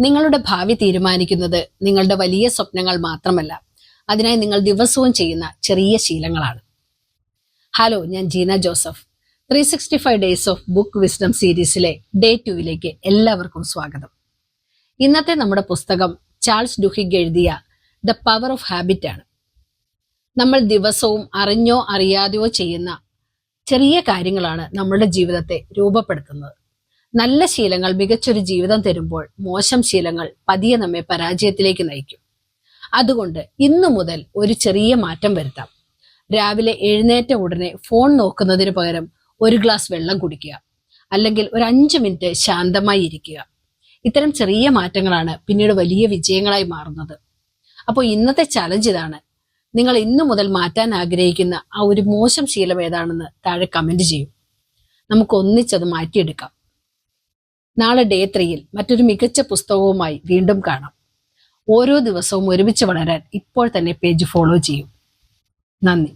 നിങ്ങളുടെ ഭാവി തീരുമാനിക്കുന്നത് നിങ്ങളുടെ വലിയ സ്വപ്നങ്ങൾ മാത്രമല്ല, അതിനായി നിങ്ങൾ ദിവസവും ചെയ്യുന്ന ചെറിയ ശീലങ്ങളാണ്. ഹലോ, ഞാൻ Jeena Joseph. 365 days of book wisdom സീരീസിലെ ഡേ 2 എല്ലാവർക്കും സ്വാഗതം. ഇന്നത്തെ നമ്മുടെ പുസ്തകം ചാൾസ് ഡുഹിഗ് എഴുതിയ ദ പവർ ഓഫ് ഹാബിറ്റ് ആണ്. നമ്മൾ ദിവസവും അറിഞ്ഞോ അറിയാതെയോ ചെയ്യുന്ന ചെറിയ കാര്യങ്ങളാണ് നമ്മളുടെ ജീവിതത്തെ രൂപപ്പെടുത്തുന്നത്. നല്ല ശീലങ്ങൾ മികച്ചൊരു ജീവിതം തരുമ്പോൾ മോശം ശീലങ്ങൾ പതിയെ നമ്മെ പരാജയത്തിലേക്ക് നയിക്കും. അതുകൊണ്ട് ഇന്നു മുതൽ ഒരു ചെറിയ മാറ്റം വരുത്താം. രാവിലെ എഴുന്നേറ്റ ഉടനെ ഫോൺ നോക്കുന്നതിന് പകരം ഒരു ഗ്ലാസ് വെള്ളം കുടിക്കുക, അല്ലെങ്കിൽ ഒരു 5 മിനിറ്റ് ശാന്തമായി ഇരിക്കുക. ഇത്തരം ചെറിയ മാറ്റങ്ങളാണ് പിന്നീട് വലിയ വിജയങ്ങളായി മാറുന്നത്. അപ്പോൾ ഇന്നത്തെ ചലഞ്ച് ഇതാണ്. നിങ്ങൾ ഇന്നു മുതൽ മാറ്റാൻ ആഗ്രഹിക്കുന്ന ആ ഒരു മോശം ശീലം ഏതാണെന്ന് താഴെ കമന്റ് ചെയ്യൂ. നമുക്ക് ഒന്നിച്ചത് മാറ്റിയെടുക്കാം. നാളെ ഡേ 3 മറ്റൊരു മികച്ച പുസ്തകവുമായി വീണ്ടും കാണാം. ഓരോ ദിവസവും ഒരുമിച്ച് വളരാൻ ഇപ്പോൾ തന്നെ പേജ് ഫോളോ ചെയ്യൂ. നന്ദി.